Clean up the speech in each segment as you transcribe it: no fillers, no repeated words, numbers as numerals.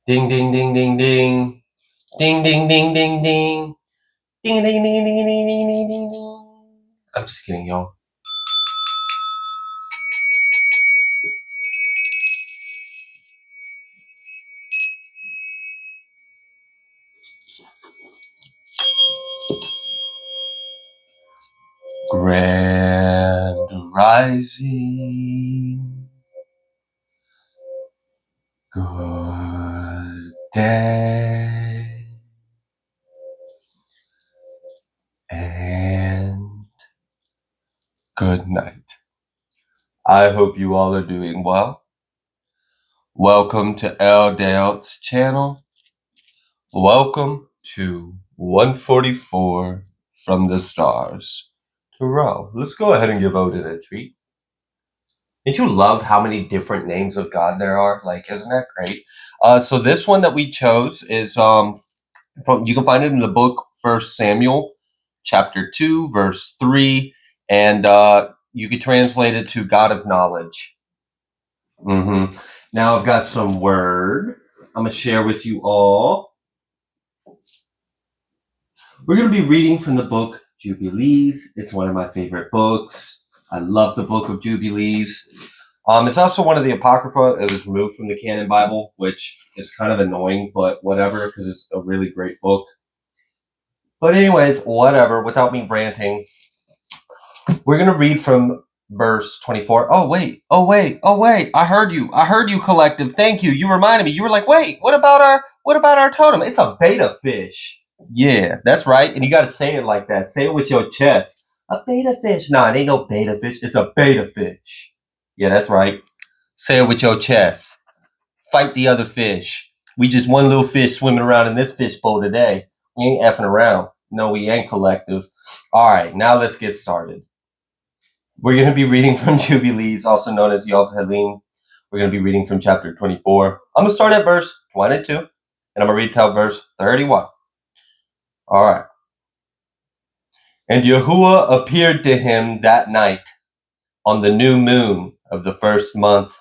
Ding ding ding ding ding. Ding ding ding ding ding. Ding ding ding ding ding ding ding ding ding. I'm just kidding, y'all. Grand rising. Good day. And good night. I hope you all are doing well. Welcome to L Dale's channel. Welcome to 144 from the stars. Terrell, let's go ahead and give Odin a treat. Did you love how many different names of God there are? Like, isn't that great? So this one that we chose is from, you can find it in the book 1 Samuel, chapter 2, verse 3, and you could translate it to God of knowledge. Now I've got some word I'm gonna share with you all. We're going to be reading from the book Jubilees. It's one of my favorite books. I love the book of Jubilees. It's also one of the Apocrypha. It was removed from the Canon Bible, which is kind of annoying, but whatever, because it's a really great book. But anyways, whatever, without me ranting, we're going to read from verse 24. Oh, wait. I heard you, collective. Thank you. You reminded me. You were like, wait, what about our totem? It's a beta fish. Yeah, that's right. And you got to say it like that. Say it with your chest. A beta fish. Nah, it ain't no beta fish. It's a beta fish. Yeah, that's right. Say it with your chest. Fight the other fish. We just one little fish swimming around in this fishbowl today. We ain't effing around. No, we ain't, collective. All right, now let's get started. We're going to be reading from Jubilees, also known as Yov Helim. We're going to be reading from chapter 24. I'm going to start at verse 22, and I'm going to read till verse 31. All right. And Yahuwah appeared to him that night on the new moon of the first month,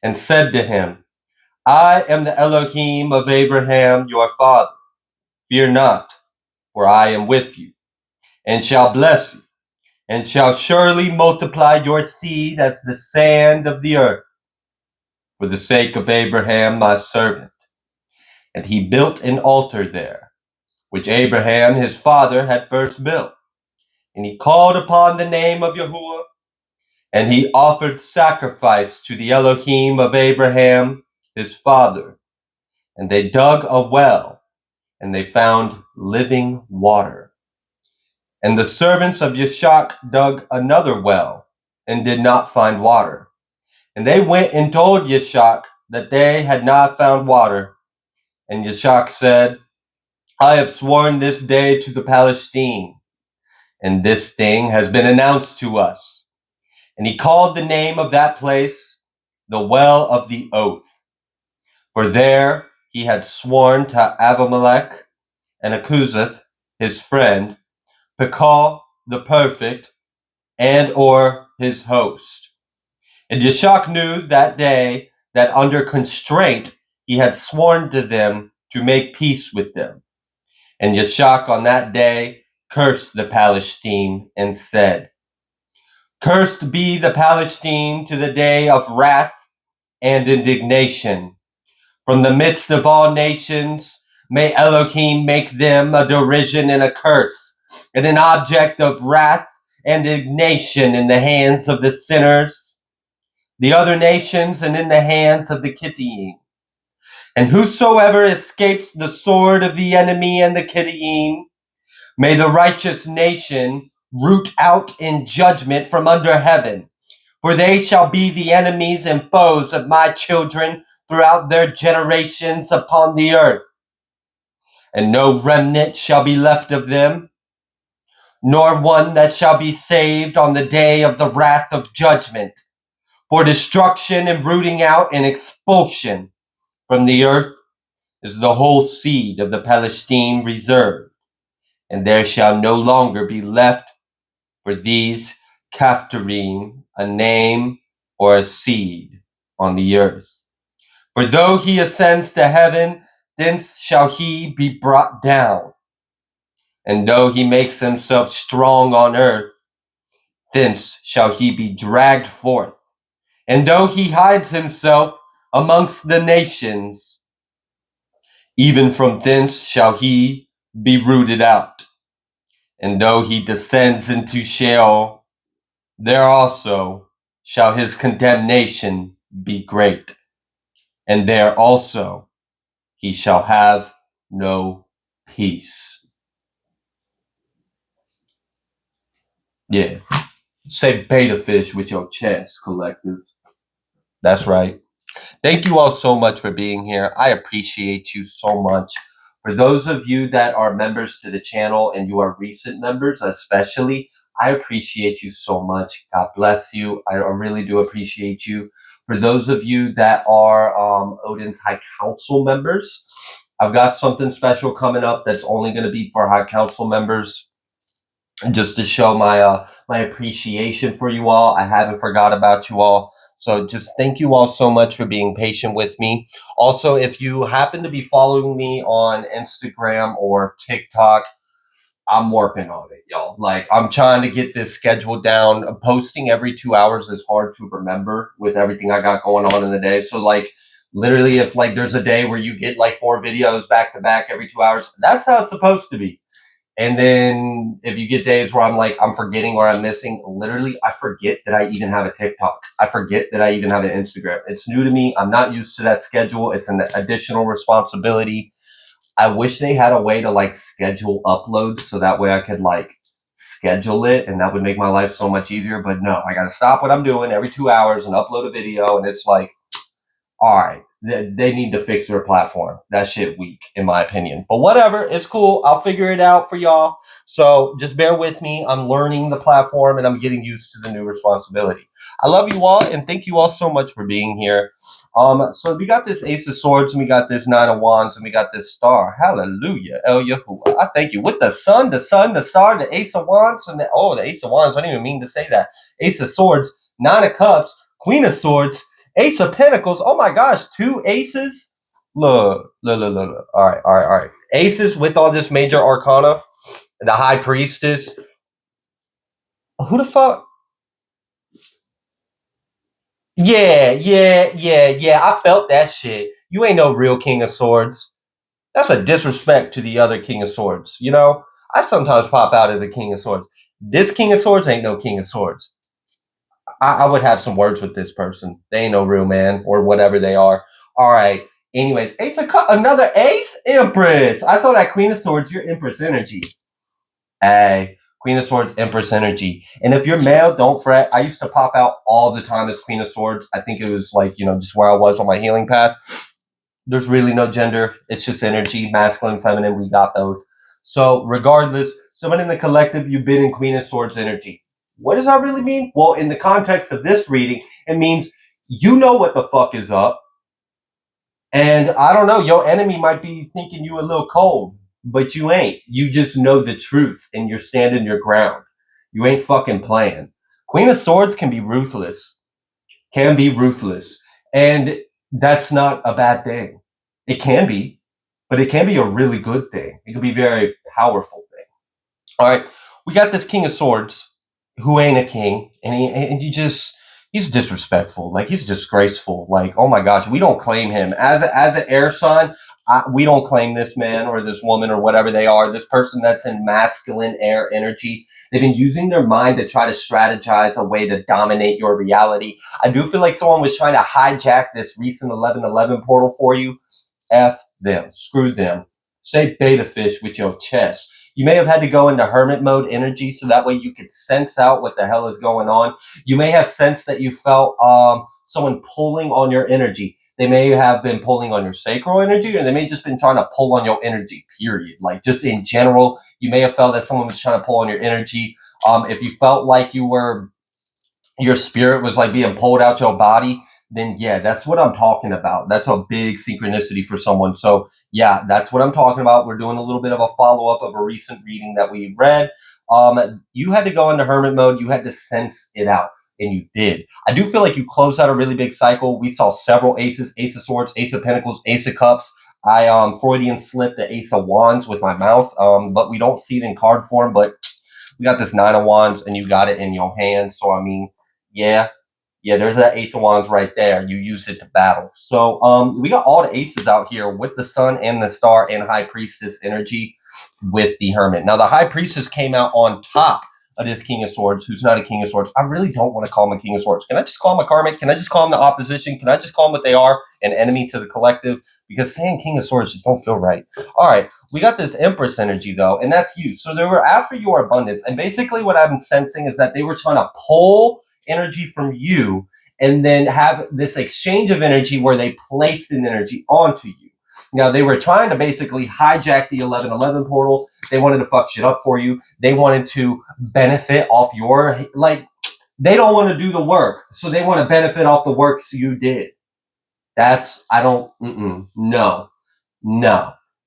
and said to him, I am the Elohim of Abraham your father. Fear not, for I am with you, and shall bless you, and shall surely multiply your seed as the sand of the earth, for the sake of Abraham my servant. And he built an altar there, which Abraham his father had first built. And he called upon the name of Yahuwah, and he offered sacrifice to the Elohim of Abraham, his father. And they dug a well, and they found living water. And the servants of Yishak dug another well, and did not find water. And they went and told Yishak that they had not found water. And Yishak said, I have sworn this day to the Palestine, and this thing has been announced to us. And he called the name of that place the Well of the Oath. For there he had sworn to Avimelech and Akuzath, his friend, Pekah the perfect, and or his host. And Yishak knew that day that under constraint he had sworn to them to make peace with them. And Yishak on that day cursed the Palestine and said, Cursed be the Palestine to the day of wrath and indignation. From the midst of all nations, may Elohim make them a derision and a curse, and an object of wrath and indignation in the hands of the sinners, the other nations, and in the hands of the Kittiim. And whosoever escapes the sword of the enemy and the Kittiim, may the righteous nation root out in judgment from under heaven. For they shall be the enemies and foes of my children throughout their generations upon the earth. And no remnant shall be left of them, nor one that shall be saved on the day of the wrath of judgment. For destruction and rooting out and expulsion from the earth is the whole seed of the Palestine reserved. And there shall no longer be left for these Caphtorim a name or a seed on the earth. For though he ascends to heaven, thence shall he be brought down. And though he makes himself strong on earth, thence shall he be dragged forth. And though he hides himself amongst the nations, even from thence shall he be rooted out. And though he descends into Sheol, there also shall his condemnation be great. And there also he shall have no peace. Yeah. Say beta fish with your chest, collective. That's right. Thank you all so much for being here. I appreciate you so much. For those of you that are members to the channel and you are recent members, especially, I appreciate you so much. God bless you. I really do appreciate you. For those of you that are Odin's High Council members, I've got something special coming up that's only going to be for High Council members. Just to show my my appreciation for you all. I haven't forgot about you all. So just thank you all so much for being patient with me. Also, if you happen to be following me on Instagram or TikTok, I'm working on it, y'all. Like, I'm trying to get this schedule down. Posting every 2 hours is hard to remember with everything I got going on in the day. So like, literally, if like there's a day where you get like 4 videos back to back every 2 hours, that's how it's supposed to be. And then if you get days where I'm like, I'm forgetting or I'm missing, literally, I forget that I even have a TikTok. I forget that I even have an Instagram. It's new to me. I'm not used to that schedule. It's an additional responsibility. I wish they had a way to like schedule uploads so that way I could like schedule it and that would make my life so much easier. But no, I got to stop what I'm doing every 2 hours and upload a video. And it's like, all right, they need to fix their platform. That shit weak, in my opinion. But whatever, it's cool. I'll figure it out for y'all. So just bear with me. I'm learning the platform and I'm getting used to the new responsibility. I love you all and thank you all so much for being here. So we got this Ace of Swords and we got this Nine of Wands and we got this Star. Hallelujah, El Yahuwah. I thank you. With the sun, the Star, the Ace of Wands, and the Ace of Wands. I didn't even mean to say that. Ace of Swords, Nine of Cups, Queen of Swords, Ace of Pentacles. Oh my gosh, 2 aces. Look. All right. Aces with all this major arcana. The High Priestess. Who the fuck? Yeah. I felt that shit. You ain't no real King of Swords. That's a disrespect to the other King of Swords. You know, I sometimes pop out as a King of Swords. This King of Swords ain't no King of Swords. I would have some words with this person. They ain't no real man or whatever they are. All right. Anyways, Ace of Cups, another Ace, Empress. I saw that Queen of Swords, your Empress energy. Hey, Queen of Swords, Empress energy. And if you're male, don't fret. I used to pop out all the time as Queen of Swords. I think it was like, you know, just where I was on my healing path. There's really no gender. It's just energy, masculine, feminine. We got those. So regardless, someone in the collective, you've been in Queen of Swords energy. What does that really mean? Well, in the context of this reading, it means you know what the fuck is up. And I don't know, your enemy might be thinking you a little cold, but you ain't. You just know the truth and you're standing your ground. You ain't fucking playing. Queen of Swords can be ruthless. And that's not a bad thing. It can be, but it can be a really good thing. It can be a very powerful thing. All right, we got this King of Swords who ain't a king, and he's disrespectful. Like, he's disgraceful. Like, oh my gosh, we don't claim him as an air sign. We don't claim this man or this woman or whatever they are. This person that's in masculine air energy. They've been using their mind to try to strategize a way to dominate your reality. I do feel like someone was trying to hijack this recent 11/11 portal for you. F them. Screw them. Say beta fish with your chest. You may have had to go into hermit mode energy so that way you could sense out what the hell is going on. You may have sensed that you felt someone pulling on your energy. They may have been pulling on your sacral energy, or they may have just been trying to pull on your energy, period. Like, just in general, you may have felt that someone was trying to pull on your energy. If you felt like your spirit was like being pulled out your body, then yeah, that's what I'm talking about. That's a big synchronicity for someone. So yeah, that's what I'm talking about. We're doing a little bit of a follow-up of a recent reading that we read. You had to go into hermit mode. You had to sense it out. and you did. I do feel like you closed out a really big cycle. We saw several aces, Ace of Swords, Ace of Pentacles, Ace of Cups. I Freudian slipped the Ace of Wands with my mouth, but we don't see it in card form. But we got this Nine of Wands, and you got it in your hand. So, I mean, yeah, there's that Ace of Wands right there. You used it to battle. So we got all the aces out here with the Sun and the Star and High Priestess energy with the Hermit. Now, the High Priestess came out on top of this King of Swords, who's not a King of Swords. I really don't want to call him a King of Swords. Can I just call him a karmic? Can I just call him the opposition? Can I just call him what they are, an enemy to the collective? Because saying King of Swords just don't feel right. All right, we got this Empress energy, though, and that's you. So they were after your abundance, and basically what I'm sensing is that they were trying to pull energy from you and then have this exchange of energy where they placed an energy onto you. Now, they were trying to basically hijack the 1111 portal. They wanted to fuck shit up for you. They wanted to benefit off your, like, they don't want to do the work. So they want to benefit off the work you did. That's, I don't, no,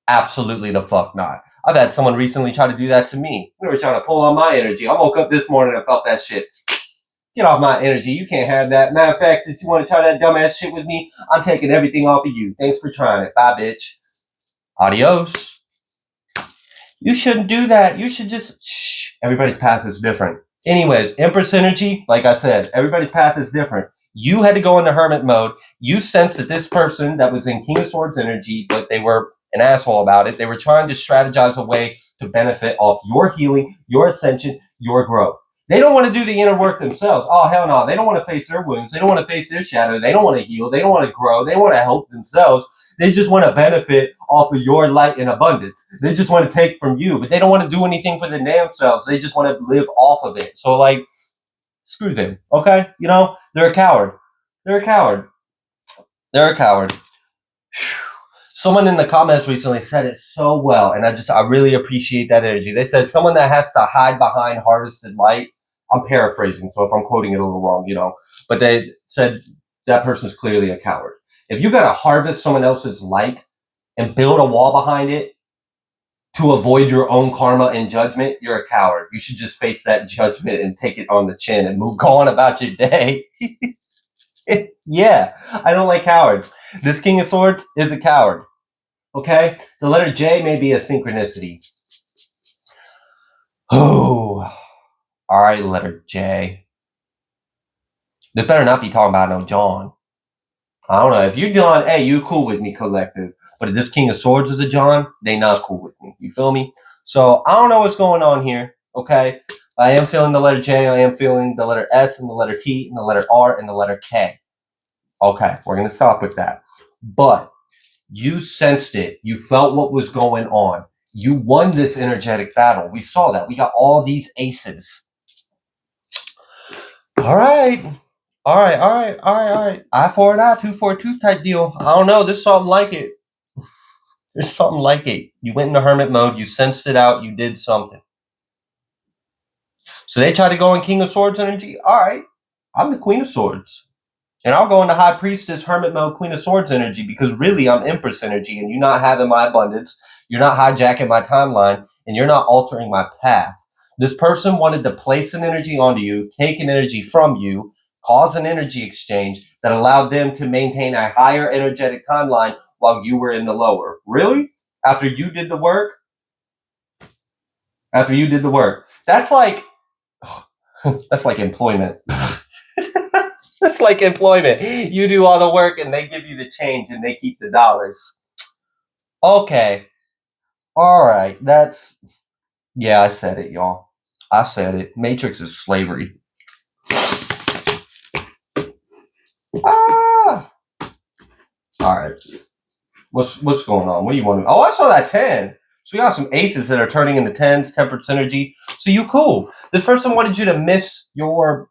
absolutely the fuck not. I've had someone recently try to do that to me. They were trying to pull on my energy. I woke up this morning and felt that shit. Get off my energy. You can't have that. Matter of fact, since you want to try that dumbass shit with me, I'm taking everything off of you. Thanks for trying it. Bye, bitch. Adios. You shouldn't do that. You should just shh. Everybody's path is different. Anyways, Empress energy, like I said, everybody's path is different. You had to go into hermit mode. You sensed that this person that was in King of Swords energy, but they were an asshole about it. They were trying to strategize a way to benefit off your healing, your ascension, your growth. They don't want to do the inner work themselves. Oh, hell no. They don't want to face their wounds. They don't want to face their shadow. They don't want to heal. They don't want to grow. They want to help themselves. They just want to benefit off of your light and abundance. They just want to take from you, but they don't want to do anything for their damn selves. They just want to live off of it. So, like, screw them, okay? You know, they're a coward. They're a coward. They're a coward. Someone in the comments recently said it so well, and I really appreciate that energy. They said someone that has to hide behind harvested light. I'm paraphrasing, so if I'm quoting it a little wrong, you know. But they said that person's clearly a coward. If you got to harvest someone else's light and build a wall behind it to avoid your own karma and judgment, you're a coward. You should just face that judgment and take it on the chin and move on about your day. Yeah, I don't like cowards. This King of Swords is a coward. Okay? The letter J may be a synchronicity. Oh. All right, letter J. This better not be talking about no John. I don't know. If you John, hey, you cool with me, collective. But if this King of Swords is a John, they not cool with me. You feel me? So I don't know what's going on here. Okay? I am feeling the letter J. I am feeling the letter S and the letter T and the letter R and the letter K. Okay, we're going to stop with that. But you sensed it. You felt what was going on. You won this energetic battle. We saw that. We got all these aces. All right. Eye for an eye, tooth for a tooth type deal. I don't know. There's something like it. There's something like it. You went into hermit mode. You sensed it out. You did something. So they tried to go in King of Swords energy. All right. I'm the Queen of Swords. And I'll go into High Priestess, Hermit mode, Queen of Swords energy because really I'm Empress energy and you're not having my abundance. You're not hijacking my timeline and you're not altering my path. This person wanted to place an energy onto you, take an energy from you, cause an energy exchange that allowed them to maintain a higher energetic timeline while you were in the lower. Really? After you did the work? After you did the work. That's like employment. It's like employment. You do all the work and they give you the change and they keep the dollars. Okay. All right. Yeah, I said it, y'all. I said it. Matrix is slavery. Ah. All right. What's going on? What do you want to? Oh, I saw that 10. So we got some aces that are turning into 10s, temperance energy. So you cool. This person wanted you to miss your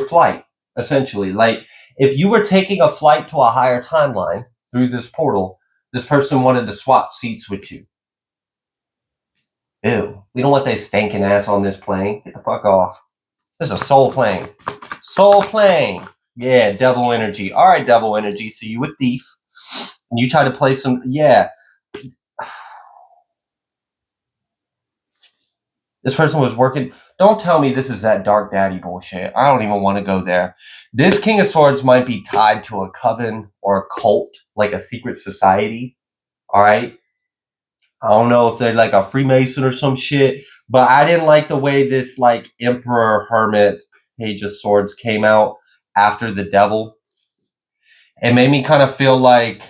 flight, essentially. Like, if you were taking a flight to a higher timeline through this portal, this person wanted to swap seats with you. Ew. We don't want that stinking ass on this plane. Get the fuck off. This is a soul plane. Soul plane. Yeah, devil energy. All right, devil energy. So you a thief. And you try to play some... Yeah. This person was working. Don't tell me this is that dark daddy bullshit. I don't even want to go there. This King of Swords might be tied to a coven or a cult, like a secret society. All right. I don't know if they're like a Freemason or some shit, but I didn't like the way this like Emperor Hermit Page of Swords came out after the devil. It made me kind of feel like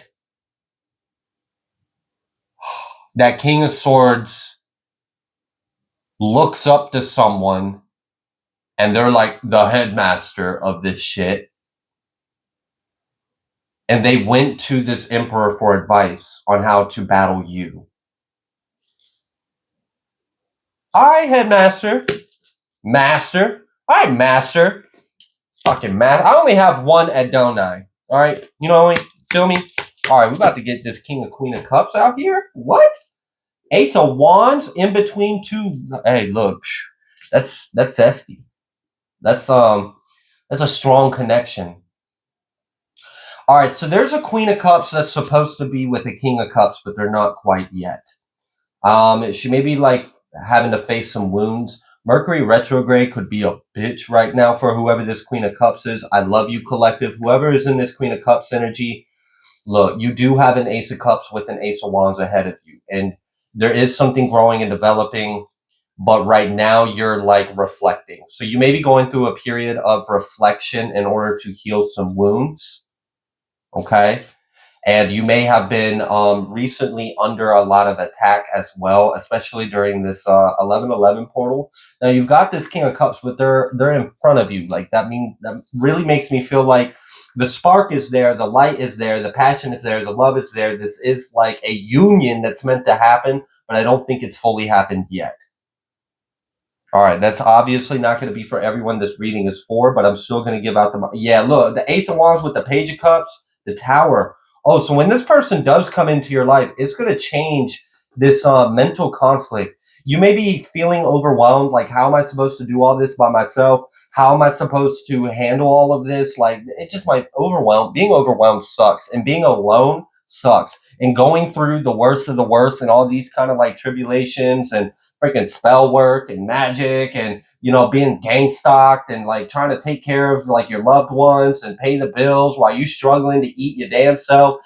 that King of Swords looks up to someone and they're like the headmaster of this shit. And they went to this emperor for advice on how to battle you. All right, headmaster. Master. All right, master. Fucking master. I only have one at Donai. All right. You know what I mean? Feel me? All right, we're about to get this King of Queen of Cups out here. What? Ace of Wands in between two. Hey, look. That's zesty. That's a strong connection. All right, so there's a Queen of Cups that's supposed to be with a King of Cups, but they're not quite yet. She may be like having to face some wounds. Mercury retrograde could be a bitch right now for whoever this Queen of Cups is. I love you, collective. Whoever is in this Queen of Cups energy, look, you do have an Ace of Cups with an Ace of Wands ahead of you. And there is something growing and developing, but right now you're like reflecting. So you may be going through a period of reflection in order to heal some wounds. Okay. And you may have been recently under a lot of attack as well, especially during this 11/11 portal. Now you've got this King of Cups, but they're in front of you. Like that really makes me feel like the spark is there, the light is there, the passion is there, the love is there. This is like a union that's meant to happen, but I don't think it's fully happened yet. All right, that's obviously not going to be for everyone this reading is for, but I'm still going to give out the... Yeah, look, the Ace of Wands with the Page of Cups, the Tower. Oh, so when this person does come into your life, it's going to change this mental conflict. You may be feeling overwhelmed, like, how am I supposed to do all this by myself? How am I supposed to handle all of this? Like, it just might overwhelm. Being overwhelmed sucks, and being alone sucks. And going through the worst of the worst and all these kind of like tribulations and freaking spell work and magic and, you know, being gang stalked and like trying to take care of like your loved ones and pay the bills while you struggling to eat your damn self.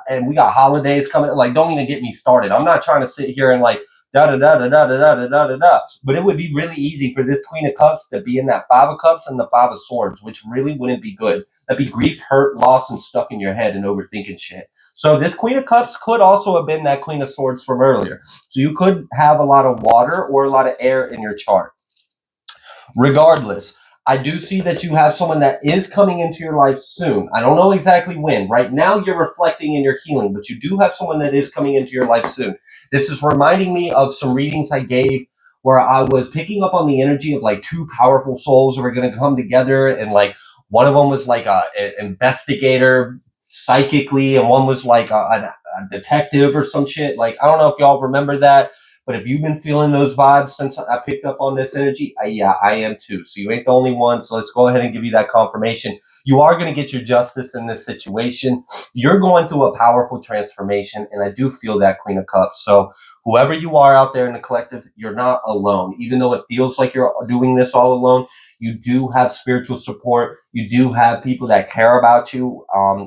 And we got holidays coming. Like, don't even get me started. I'm not trying to sit here and like da da da da da da da da da da. But it would be really easy for this Queen of Cups to be in that Five of Cups and the Five of Swords, which really wouldn't be good. That'd be grief, hurt, loss, and stuck in your head and overthinking shit. So this Queen of Cups could also have been that Queen of Swords from earlier. So you could have a lot of water or a lot of air in your chart. Regardless, I do see that you have someone that is coming into your life soon. I don't know exactly when. Right now, you're reflecting and you're healing, but you do have someone that is coming into your life soon. This is reminding me of some readings I gave where I was picking up on the energy of like two powerful souls that were going to come together, and like one of them was like an investigator psychically, and one was like a detective or some shit. Like, I don't know if y'all remember that. But if you've been feeling those vibes since I picked up on this energy, yeah, I am too. So you ain't the only one. So let's go ahead and give you that confirmation. You are going to get your justice in this situation. You're going through a powerful transformation, and I do feel that, Queen of Cups. So whoever you are out there in the collective, you're not alone. Even though it feels like you're doing this all alone, you do have spiritual support. You do have people that care about you,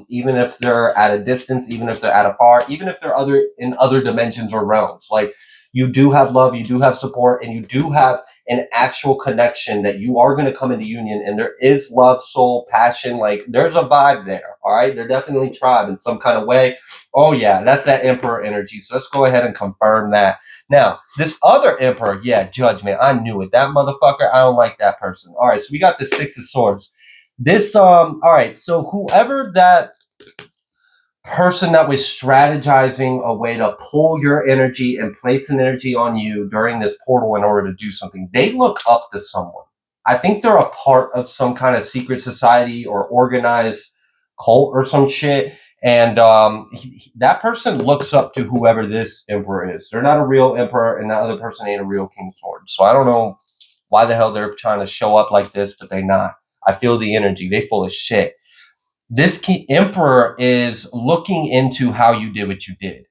even if they're at a distance, even if they're at a far, even if they're in other dimensions or realms. Like, you do have love, you do have support, and you do have an actual connection that you are going to come into union, and there is love, soul, passion. Like, there's a vibe there. All right, they're definitely tribe in some kind of way. Oh yeah, that's that Emperor energy. So let's go ahead and confirm that. Now, this other Emperor, yeah, Judgment. I knew it. That motherfucker, I don't like that person. All right, so we got the Six of Swords. This all right, so whoever that person that was strategizing a way to pull your energy and place an energy on you during this portal in order to do something, they look up to someone. I think they're a part of some kind of secret society or organized cult or some shit. And that person looks up to whoever this emperor is. They're not a real emperor, and that other person ain't a real King of Swords. So I don't know why the hell they're trying to show up like this, but they not. I feel the energy. They full of shit. This emperor is looking into how you did what you did.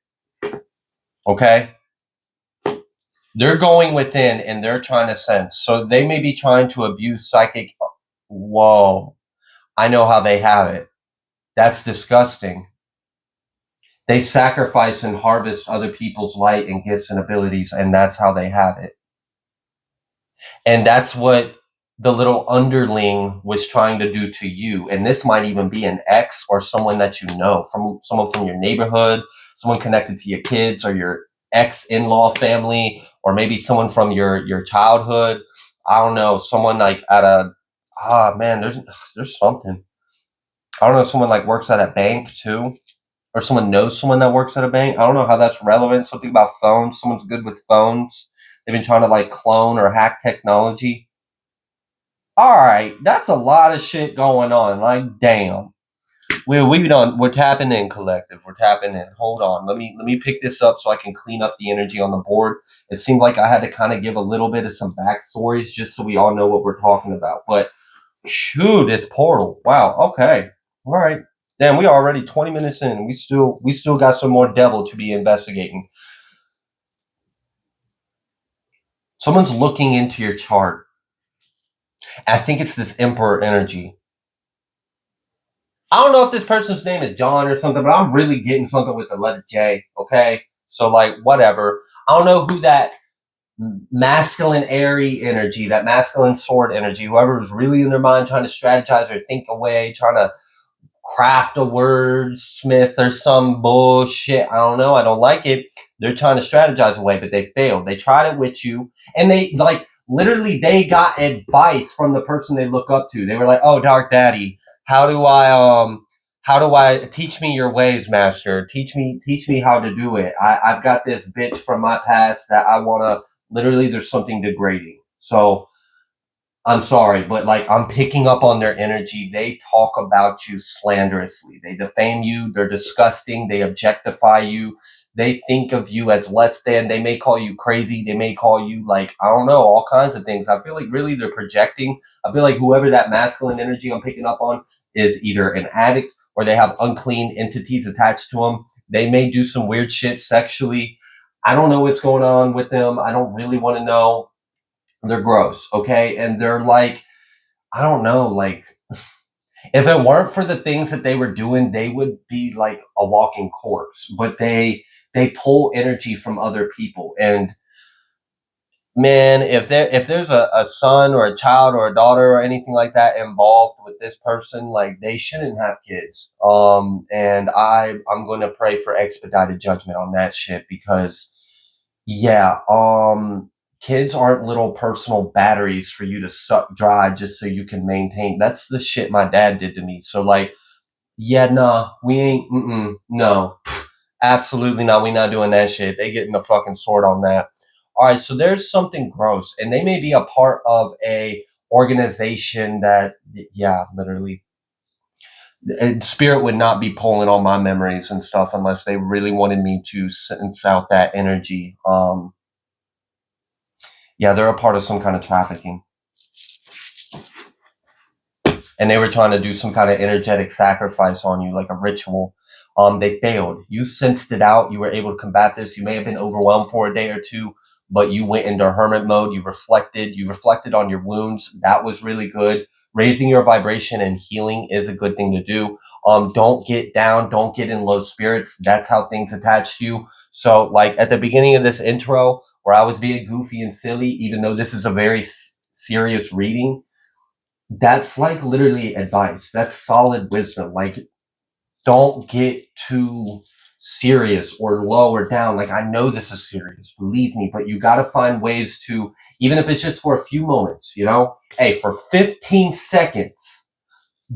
Okay? They're going within and they're trying to sense. So they may be trying to abuse psychic. Whoa, I know how they have it. That's disgusting. They sacrifice and harvest other people's light and gifts and abilities, and that's how they have it. And that's what the little underling was trying to do to you. And this might even be an ex or someone that you know, from someone from your neighborhood, someone connected to your kids or your ex in-law family, or maybe someone from your childhood. I don't know, someone like at a man, there's something. I don't know, someone like works at a bank too, or someone knows someone that works at a bank. I don't know how that's relevant. Something about phones. Someone's good with phones. They've been trying to like clone or hack technology. All right, that's a lot of shit going on. Like, damn. We're tapping in, collective. We're tapping in. Hold on. Let me pick this up so I can clean up the energy on the board. It seemed like I had to kind of give a little bit of some backstories just so we all know what we're talking about. But shoot, this portal. Wow. Okay. All right. Damn, we already 20 minutes in. We still got some more devil to be investigating. Someone's looking into your chart. I think it's this emperor energy. I don't know if this person's name is John or something, but I'm really getting something with the letter J. Okay, so like whatever. I don't know who that masculine airy energy, that masculine sword energy, whoever was really in their mind trying to strategize or think away, trying to craft a wordsmith or some bullshit. I don't know. I don't like it. They're trying to strategize away, but they failed. They tried it with you, and they like literally they got advice from the person they look up to. They were like, "Oh, Dark Daddy, how do I teach me your ways, Master? Teach me how to do it. I've got this bitch from my past that I wanna literally. There's something degrading. So I'm sorry, but like I'm picking up on their energy. They talk about you slanderously. They defame you. They're disgusting. They objectify you. They think of you as less than. They may call you crazy. They may call you like, I don't know, all kinds of things. I feel like really they're projecting. I feel like whoever that masculine energy I'm picking up on is either an addict or they have unclean entities attached to them. They may do some weird shit sexually. I don't know what's going on with them. I don't really want to know. They're gross, okay? And they're like, I don't know, like if it weren't for the things that they were doing, they would be like a walking corpse. But they pull energy from other people. And man, if there's a son or a child or a daughter or anything like that involved with this person, like they shouldn't have kids. And I'm going to pray for expedited judgment on that shit because yeah, kids aren't little personal batteries for you to suck dry just so you can maintain. That's the shit my dad did to me. So like, yeah, nah, we ain't. No, absolutely not. We not doing that shit. They getting the fucking sword on that. All right, so there's something gross, and they may be a part of a organization that, yeah, literally, spirit would not be pulling all my memories and stuff unless they really wanted me to sense out that energy. Yeah, they're a part of some kind of trafficking. And they were trying to do some kind of energetic sacrifice on you, like a ritual. They failed. You sensed it out. You were able to combat this. You may have been overwhelmed for a day or two, but you went into hermit mode. You reflected. You reflected on your wounds. That was really good. Raising your vibration and healing is a good thing to do. Don't get down. Don't get in low spirits. That's how things attach to you. So, like at the beginning of this intro, where I was being goofy and silly, even though this is a very serious reading, that's like literally advice. That's solid wisdom. Like, don't get too serious or low or down. Like, I know this is serious, believe me, but you got to find ways to, even if it's just for a few moments, you know, hey, for 15 seconds,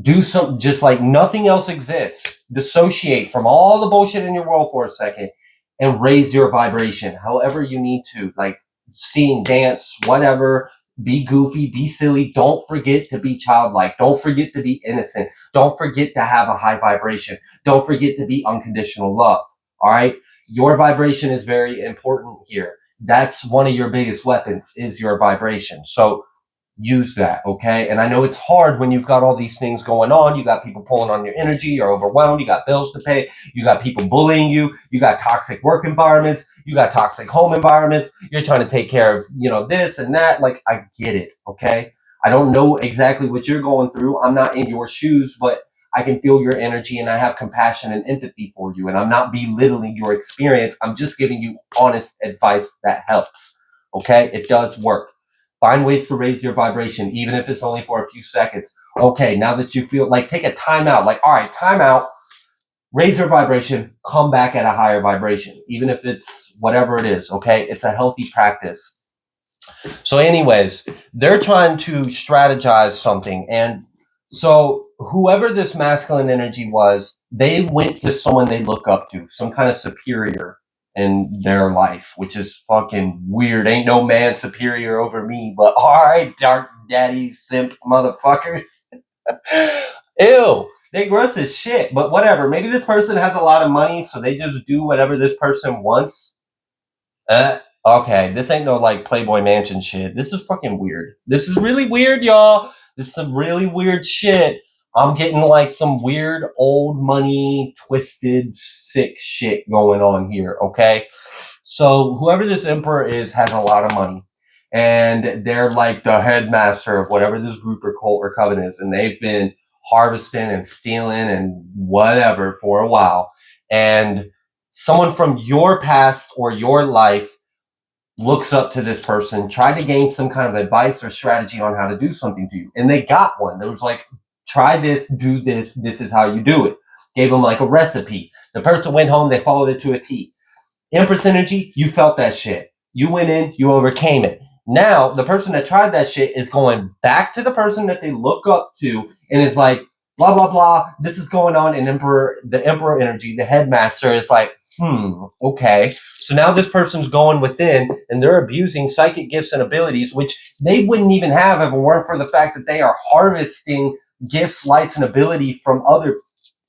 do something just like nothing else exists. Dissociate from all the bullshit in your world for a second and raise your vibration however you need to, like sing, dance, whatever. Be goofy, be silly. Don't forget to be childlike. Don't forget to be innocent. Don't forget to have a high vibration. Don't forget to be unconditional love. All right. Your vibration is very important here. That's one of your biggest weapons is your vibration. So use that, okay? And I know it's hard when you've got all these things going on. You got people pulling on your energy, you're overwhelmed, you got bills to pay, you got people bullying you, you got toxic work environments, you got toxic home environments, you're trying to take care of, this and that. Like, I get it, okay? I don't know exactly what you're going through. I'm not in your shoes, but I can feel your energy and I have compassion and empathy for you. And I'm not belittling your experience. I'm just giving you honest advice that helps, okay? It does work. Find ways to raise your vibration, even if it's only for a few seconds. Okay, now that you feel like, take a time out. Like, all right, time out, raise your vibration, come back at a higher vibration, even if it's whatever it is. Okay, it's a healthy practice. So, anyways, they're trying to strategize something. And so, whoever this masculine energy was, they went to someone they look up to, some kind of superior in their life, which is fucking weird. Ain't no man superior over me, but all right, dark daddy simp motherfuckers. Ew. They gross as shit, but whatever. Maybe this person has a lot of money, so they just do whatever this person wants. Okay, this ain't no like Playboy Mansion shit. This is fucking weird. This is really weird, y'all. This is some really weird shit. I'm getting like some weird old money, twisted, sick shit going on here, okay? So whoever this emperor is has a lot of money. And they're like the headmaster of whatever this group or cult or coven is. And they've been harvesting and stealing and whatever for a while. And someone from your past or your life looks up to this person, tried to gain some kind of advice or strategy on how to do something to you. And they got one. It was like, try this, do this, this is how you do it. Gave them like a recipe. The person went home, they followed it to a T. Empress energy, you felt that shit. You went in, you overcame it. Now, the person that tried that shit is going back to the person that they look up to and is like, blah, blah, blah, this is going on. And the emperor energy, the headmaster is like, okay. So now this person's going within and they're abusing psychic gifts and abilities, which they wouldn't even have if it weren't for the fact that they are harvesting gifts, lights, and ability from other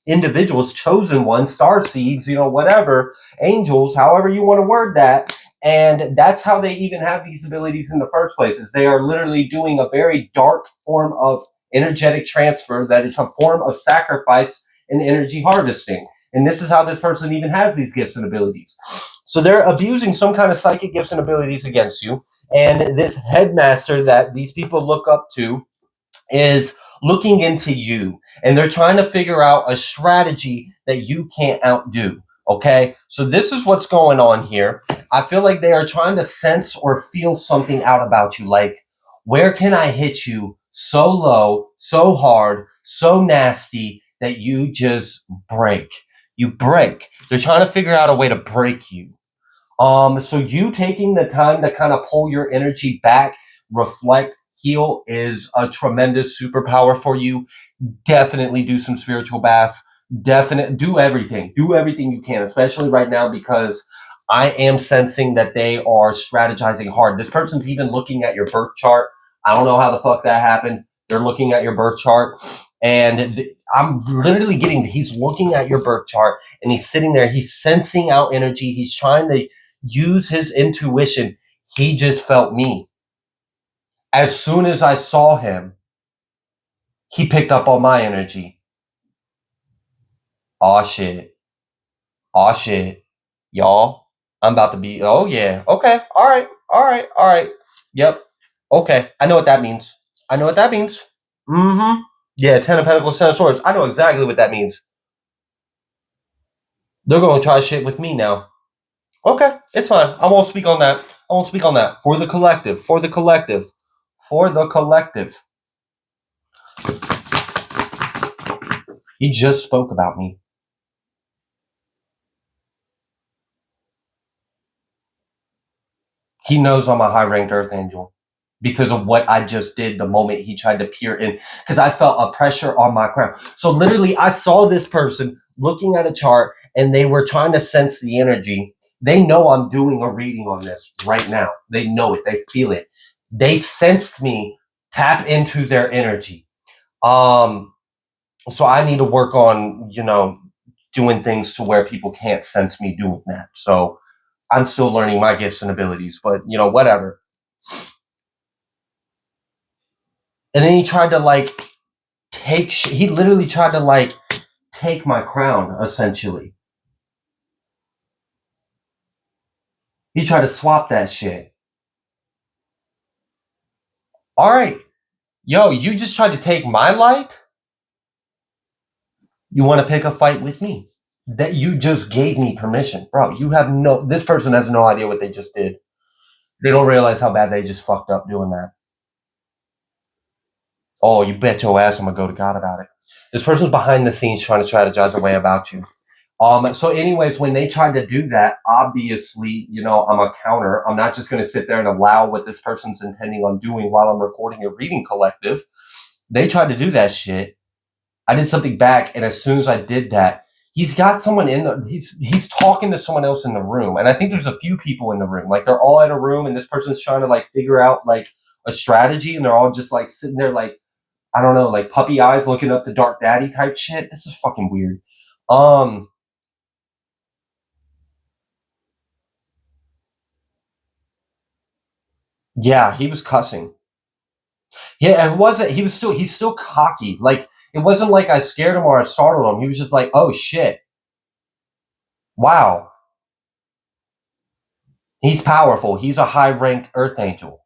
individuals, chosen ones, star seeds, whatever, angels, however you want to word that. And that's how they even have these abilities in the first place, is they are literally doing a very dark form of energetic transfer that is a form of sacrifice and energy harvesting. And this is how this person even has these gifts and abilities. So they're abusing some kind of psychic gifts and abilities against you. And this headmaster that these people look up to is looking into you, and they're trying to figure out a strategy that you can't outdo. Okay, so this is what's going on here. I feel like they are trying to sense or feel something out about you, like, where can I hit you so low, so hard, so nasty that you just break? You break. They're trying to figure out a way to break you. So you taking the time to kind of pull your energy back, reflect, heal is a tremendous superpower for you. Definitely do some spiritual baths. Do everything. Do everything you can, especially right now, because I am sensing that they are strategizing hard. This person's even looking at your birth chart. I don't know how the fuck that happened. They're looking at your birth chart. And I'm literally he's looking at your birth chart and he's sitting there. He's sensing out energy. He's trying to use his intuition. He just felt me. As soon as I saw him, he picked up on my energy. Aw shit. Aw shit. Y'all, I'm about to be, oh yeah. Okay. All right. All right. All right. Yep. Okay. I know what that means. I know what that means. Mm-hmm. Yeah, Ten of Pentacles, Ten of Swords. I know exactly what that means. They're going to try shit with me now. Okay, it's fine. I won't speak on that. I won't speak on that. For the collective. For the collective. For the collective. He just spoke about me. He knows I'm a high-ranked Earth Angel because of what I just did the moment he tried to peer in, because I felt a pressure on my crown. So literally, I saw this person looking at a chart and they were trying to sense the energy. They know I'm doing a reading on this right now. They know it. They feel it. They sensed me tap into their energy. So I need to work on, doing things to where people can't sense me doing that. So I'm still learning my gifts and abilities, but whatever. And then he tried to like he literally tried to like take my crown, essentially. He tried to swap that shit. All right. Yo, you just tried to take my light? You want to pick a fight with me? That you just gave me permission. Bro, this person has no idea what they just did. They don't realize how bad they just fucked up doing that. Oh, you bet your ass I'm gonna go to God about it. This person's behind the scenes trying to strategize a way about you. So anyways, when they tried to do that, obviously, I'm a counter. I'm not just going to sit there and allow what this person's intending on doing while I'm recording a reading collective. They tried to do that shit. I did something back, and as soon as I did that, he's got someone he's talking to someone else in the room, and I think there's a few people in the room. Like they're all in a room, and this person's trying to like figure out like a strategy, and they're all just like sitting there like I don't know, like puppy eyes looking up the dark daddy type shit. This is fucking weird. Yeah, he was cussing. Yeah, it wasn't. He's still cocky. Like it wasn't like I scared him or I startled him. He was just like, oh shit, wow, he's powerful. He's a high ranked Earth Angel.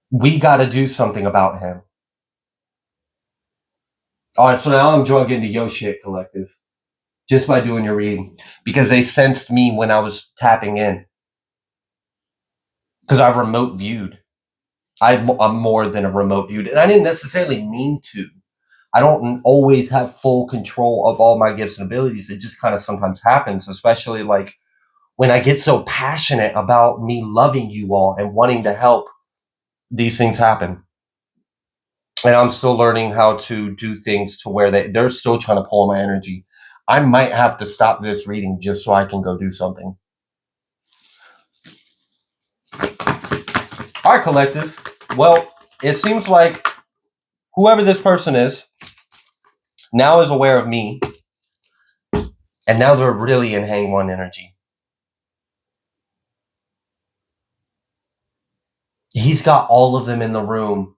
We got to do something about him. All right, so now I'm drug into yo shit collective just by doing your reading because they sensed me when I was tapping in because I've remote viewed. I'm more than a remote viewed, and I didn't necessarily mean to. I don't always have full control of all my gifts and abilities. It just kind of sometimes happens, especially like when I get so passionate about me loving you all and wanting to help, these things happen. And I'm still learning how to do things to where they're still trying to pull my energy. I might have to stop this reading just so I can go do something. All right, collective. Well, it seems like whoever this person is now is aware of me, and now they're really in Hang One energy. He's got all of them in the room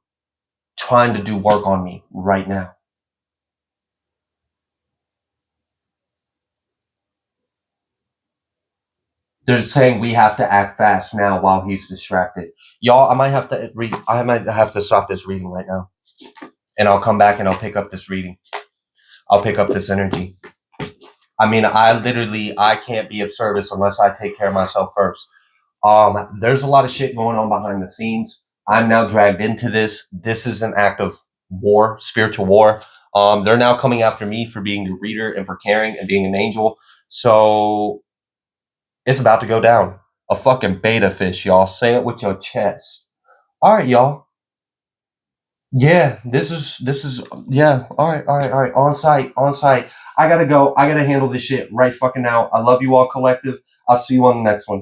trying to do work on me right now. They're saying we have to act fast now while he's distracted. Y'all, I might have to stop this reading right now. And I'll come back and I'll pick up this reading. I'll pick up this energy. I mean, I can't be of service unless I take care of myself first. There's a lot of shit going on behind the scenes. I'm now dragged into this. This is an act of war, spiritual war. They're now coming after me for being the reader and for caring and being an angel. So it's about to go down. A fucking beta fish, y'all. Say it with your chest. All right, y'all. Yeah, this is yeah. All right. On site. I gotta go. I gotta handle this shit right fucking now. I love you all, collective. I'll see you on the next one.